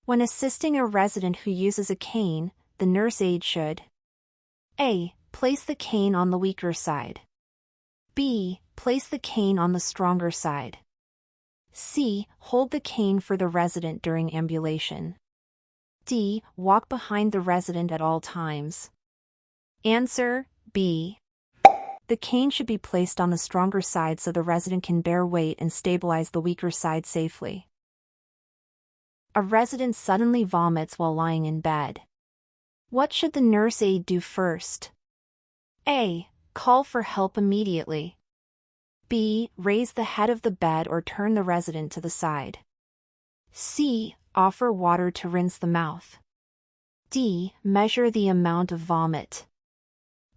When assisting a resident who uses a cane, the nurse aide should A. Place the cane on the weaker side. B. Place the cane on the stronger side. C. Hold the cane for the resident during ambulation. D. Walk behind the resident at all times. Answer: B. The cane should be placed on the stronger side so the resident can bear weight and stabilize the weaker side safely. A resident suddenly vomits while lying in bed. What should the nurse aide do first? A. Call for help immediately. B. Raise the head of the bed or turn the resident to the side. C. Offer water to rinse the mouth. D. Measure the amount of vomit.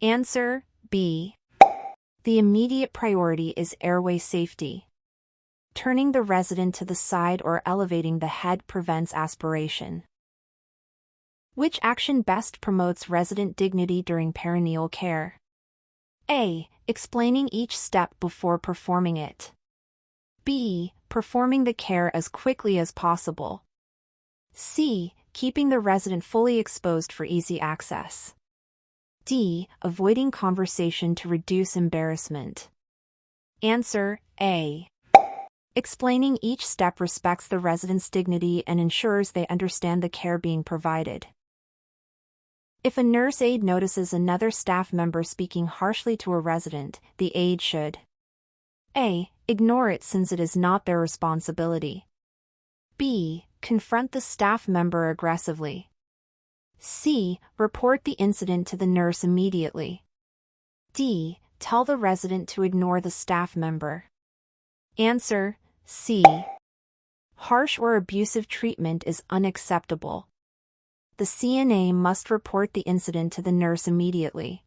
Answer: B. The immediate priority is airway safety. Turning the resident to the side or elevating the head prevents aspiration. Which action best promotes resident dignity during perineal care? A. Explaining each step before performing it. B. Performing the care as quickly as possible. C. Keeping the resident fully exposed for easy access. D. Avoiding conversation to reduce embarrassment. Answer: A. Explaining each step respects the resident's dignity and ensures they understand the care being provided. If a nurse aide notices another staff member speaking harshly to a resident, the aide should A. Ignore it since it is not their responsibility. B. Confront the staff member aggressively. C. Report the incident to the nurse immediately. D. Tell the resident to ignore the staff member. Answer: C. Harsh or abusive treatment is unacceptable. The CNA must report the incident to the nurse immediately.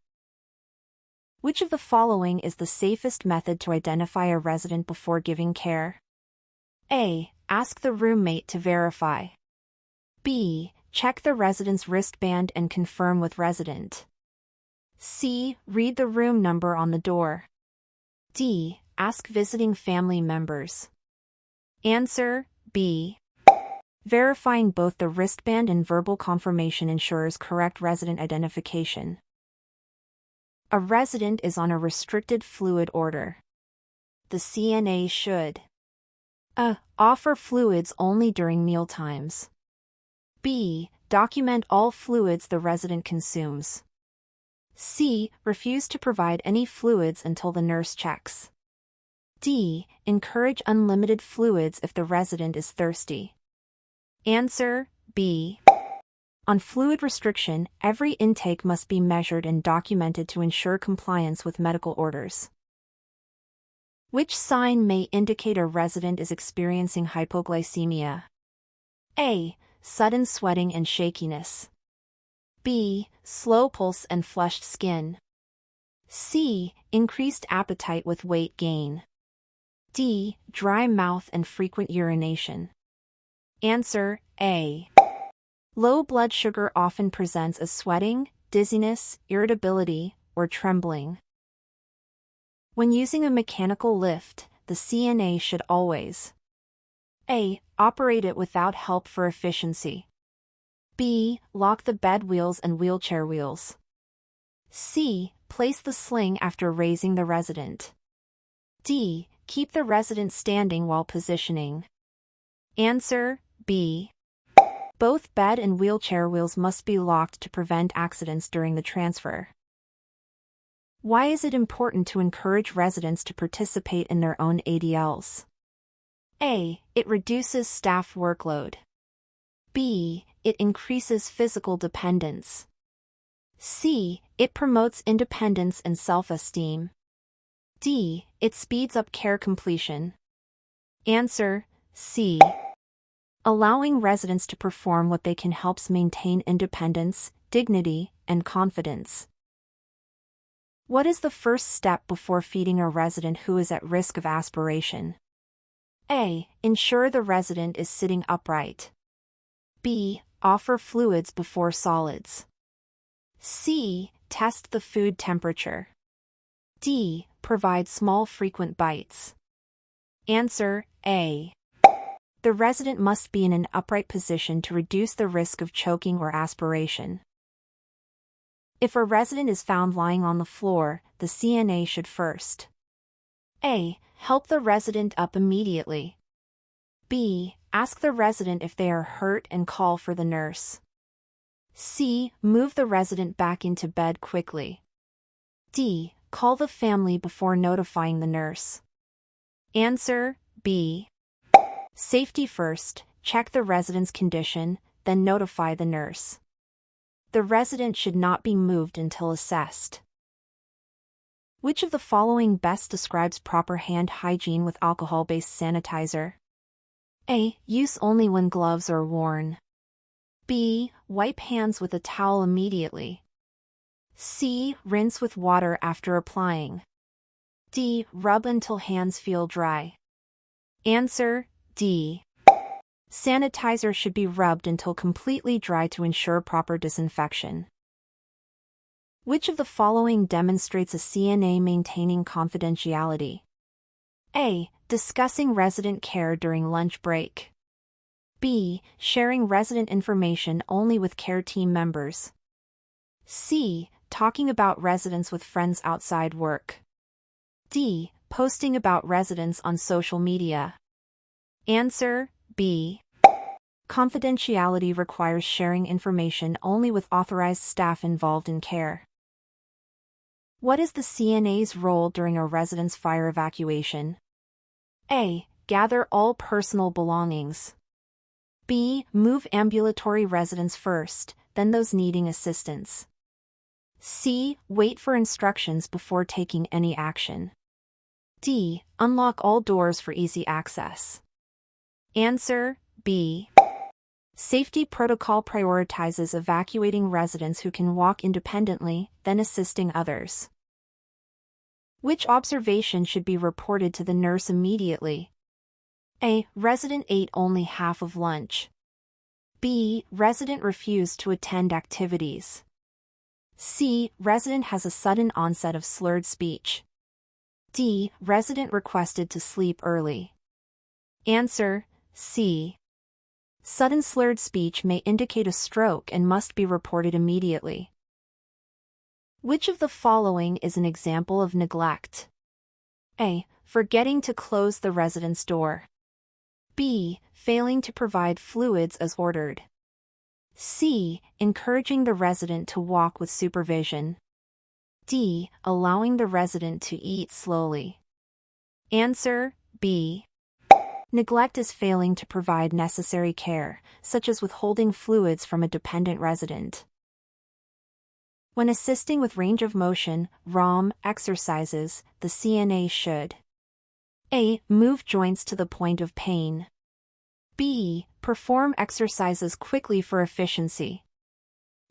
Which of the following is the safest method to identify a resident before giving care? A. Ask the roommate to verify. B. Check the resident's wristband and confirm with resident. C. Read the room number on the door. D. Ask visiting family members. Answer: B. Verifying both the wristband and verbal confirmation ensures correct resident identification. A resident is on a restricted fluid order. The CNA should A. Offer fluids only during mealtimes. B. Document all fluids the resident consumes. C. Refuse to provide any fluids until the nurse checks. D. Encourage unlimited fluids if the resident is thirsty. Answer: B. On fluid restriction, every intake must be measured and documented to ensure compliance with medical orders. Which sign may indicate a resident is experiencing hypoglycemia? A. Sudden sweating and shakiness. B. Slow pulse and flushed skin. C. Increased appetite with weight gain. D. Dry mouth and frequent urination. Answer: A. Low blood sugar often presents as sweating, dizziness, irritability, or trembling. When using a mechanical lift, the CNA should always A. Operate it without help for efficiency. B. Lock the bed wheels and wheelchair wheels. C. Place the sling after raising the resident. D. Keep the resident standing while positioning. Answer: B. Both bed and wheelchair wheels must be locked to prevent accidents during the transfer. Why is it important to encourage residents to participate in their own ADLs? A. It reduces staff workload. B. It increases physical dependence. C. It promotes independence and self-esteem. D. It speeds up care completion. Answer: C. Allowing residents to perform what they can helps maintain independence, dignity, and confidence. What is the first step before feeding a resident who is at risk of aspiration? A. Ensure the resident is sitting upright. B. Offer fluids before solids. C. Test the food temperature. D. Provide small frequent bites. Answer: A. The resident must be in an upright position to reduce the risk of choking or aspiration. If a resident is found lying on the floor, the CNA should first A. Help the resident up immediately. B. Ask the resident if they are hurt and call for the nurse. C. Move the resident back into bed quickly. D. Call the family before notifying the nurse. Answer B. Safety first, check the resident's condition, then notify the nurse. The resident should not be moved until assessed. Which of the following best describes proper hand hygiene with alcohol-based sanitizer? A. Use only when gloves are worn. B. Wipe hands with a towel immediately. C. Rinse with water after applying. D. Rub until hands feel dry. Answer D. Sanitizer should be rubbed until completely dry to ensure proper disinfection. Which of the following demonstrates a CNA maintaining confidentiality? A. Discussing resident care during lunch break. B. Sharing resident information only with care team members. C. Talking about residents with friends outside work. D. Posting about residents on social media. Answer B. Confidentiality requires sharing information only with authorized staff involved in care. What is the CNA's role during a resident's fire evacuation? A. Gather all personal belongings. B. Move ambulatory residents first, then those needing assistance. C. Wait for instructions before taking any action. D. Unlock all doors for easy access. Answer B. Safety protocol prioritizes evacuating residents who can walk independently, then assisting others. Which observation should be reported to the nurse immediately? A. Resident ate only half of lunch. B. Resident refused to attend activities. C. Resident has a sudden onset of slurred speech. D. Resident requested to sleep early. Answer C. Sudden slurred speech may indicate a stroke and must be reported immediately. Which of the following is an example of neglect? A. Forgetting to close the resident's door. B. Failing to provide fluids as ordered. C. Encouraging the resident to walk with supervision. D. Allowing the resident to eat slowly. Answer B. Neglect is failing to provide necessary care, such as withholding fluids from a dependent resident. When assisting with range of motion (ROM) exercises, the CNA should A. Move joints to the point of pain. B. Perform exercises quickly for efficiency.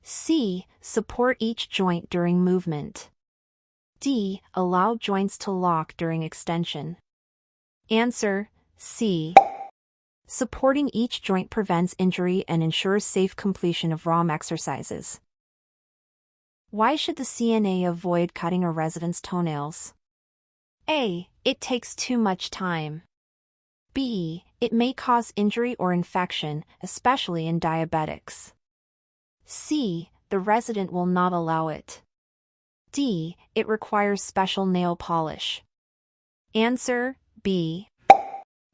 C. Support each joint during movement. D. Allow joints to lock during extension. Answer C. Supporting each joint prevents injury and ensures safe completion of ROM exercises. Why should the CNA avoid cutting a resident's toenails? A. It takes too much time. B. It may cause injury or infection, especially in diabetics. C. The resident will not allow it. D. It requires special nail polish. Answer B.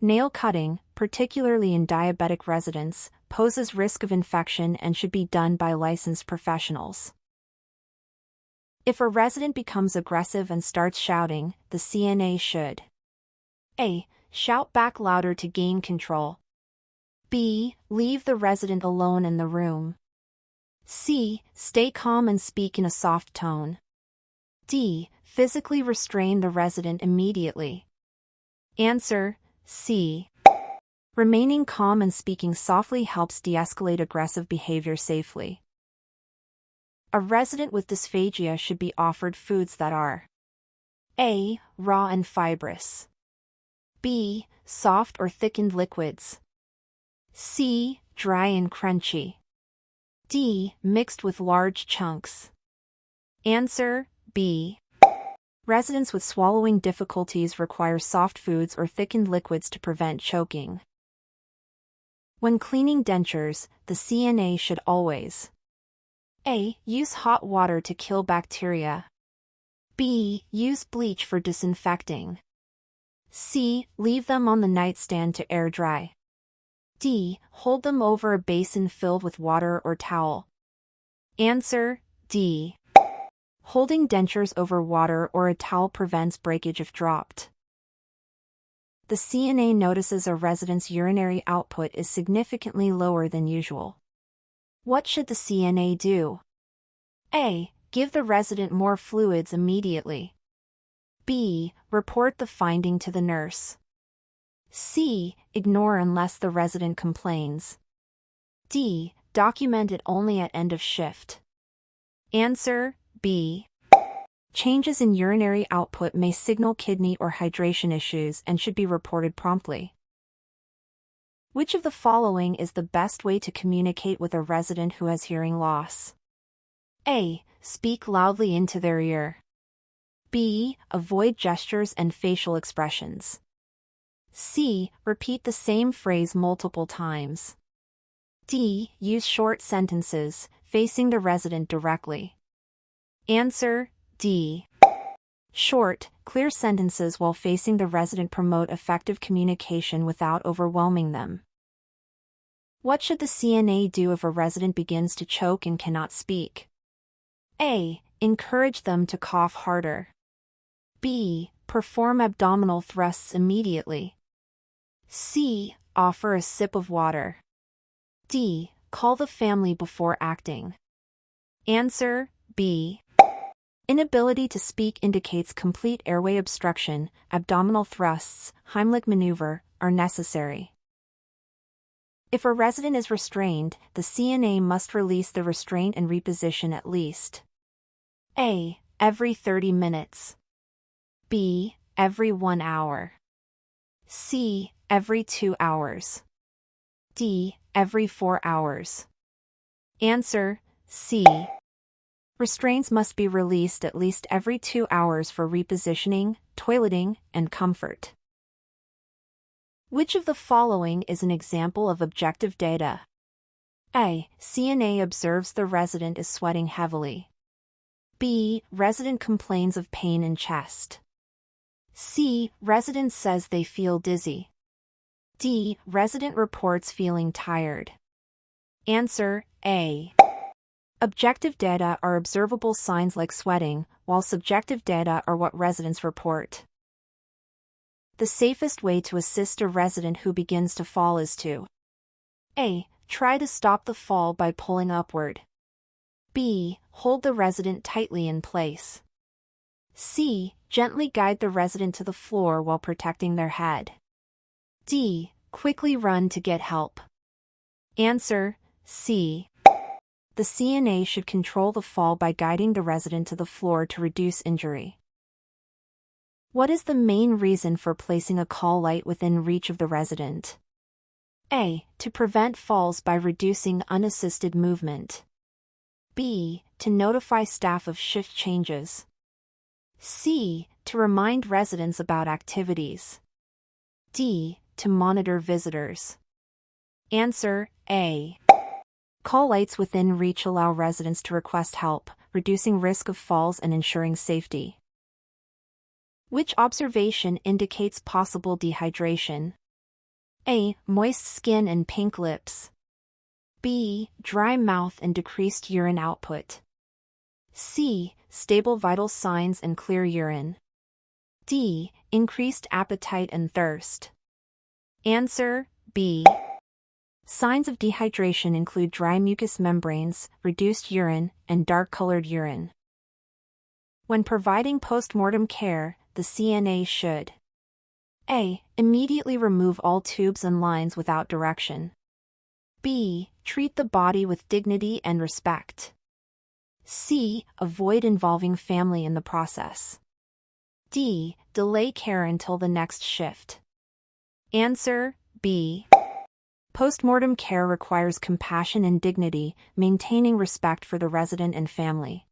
Nail cutting, particularly in diabetic residents, poses risk of infection and should be done by licensed professionals. If a resident becomes aggressive and starts shouting, the CNA should A. Shout back louder to gain control. B. Leave the resident alone in the room. C. Stay calm and speak in a soft tone. D. Physically restrain the resident immediately. Answer C. Remaining calm and speaking softly helps de-escalate aggressive behavior safely. A resident with dysphagia should be offered foods that are A. Raw and fibrous. B. Soft or thickened liquids. C. Dry and crunchy. D. Mixed with large chunks. Answer B. Residents with swallowing difficulties require soft foods or thickened liquids to prevent choking. When cleaning dentures, the CNA should always A. Use hot water to kill bacteria. B. Use bleach for disinfecting. C. Leave them on the nightstand to air dry. D. Hold them over a basin filled with water or towel. Answer: D. Holding dentures over water or a towel prevents breakage if dropped. The CNA notices a resident's urinary output is significantly lower than usual. What should the CNA do? A. Give the resident more fluids immediately. B. Report the finding to the nurse. C. Ignore unless the resident complains. D. Document it only at end of shift. Answer: B. Changes in urinary output may signal kidney or hydration issues and should be reported promptly. Which of the following is the best way to communicate with a resident who has hearing loss? A. Speak loudly into their ear. B. Avoid gestures and facial expressions. C. Repeat the same phrase multiple times. D. Use short sentences, facing the resident directly. Answer: D. Short, clear sentences while facing the resident promote effective communication without overwhelming them. What should the CNA do if a resident begins to choke and cannot speak? A. Encourage them to cough harder. B. Perform abdominal thrusts immediately. C. Offer a sip of water. D. Call the family before acting. Answer: B. Inability to speak indicates complete airway obstruction. Abdominal thrusts, Heimlich maneuver, are necessary. If a resident is restrained, the CNA must release the restraint and reposition at least A. Every 30 minutes. B. Every 1 hour. C. Every 2 hours. D. Every 4 hours. Answer: C. Restraints must be released at least every 2 hours for repositioning, toileting, and comfort. Which of the following is an example of objective data? A. CNA observes the resident is sweating heavily. B. Resident complains of pain in chest. C. Resident says they feel dizzy. D. Resident reports feeling tired. Answer: A. Objective data are observable signs like sweating, while subjective data are what residents report. The safest way to assist a resident who begins to fall is to A. Try to stop the fall by pulling upward. B. Hold the resident tightly in place. C. Gently guide the resident to the floor while protecting their head. D. Quickly run to get help. Answer: C. The CNA should control the fall by guiding the resident to the floor to reduce injury. What is the main reason for placing a call light within reach of the resident? A. To prevent falls by reducing unassisted movement. B. To notify staff of shift changes. C. To remind residents about activities. D. To monitor visitors. Answer: A. Call lights within reach allow residents to request help, reducing risk of falls and ensuring safety. Which observation indicates possible dehydration? A. Moist skin and pink lips. B. Dry mouth and decreased urine output. C. Stable vital signs and clear urine. D. Increased appetite and thirst. Answer: B. Signs of dehydration include dry mucous membranes, reduced urine, and dark-colored urine. When providing post-mortem care, the CNA should A. Immediately remove all tubes and lines without direction. B. Treat the body with dignity and respect. C. Avoid involving family in the process. D. Delay care until the next shift. Answer: B. Postmortem care requires compassion and dignity, maintaining respect for the resident and family.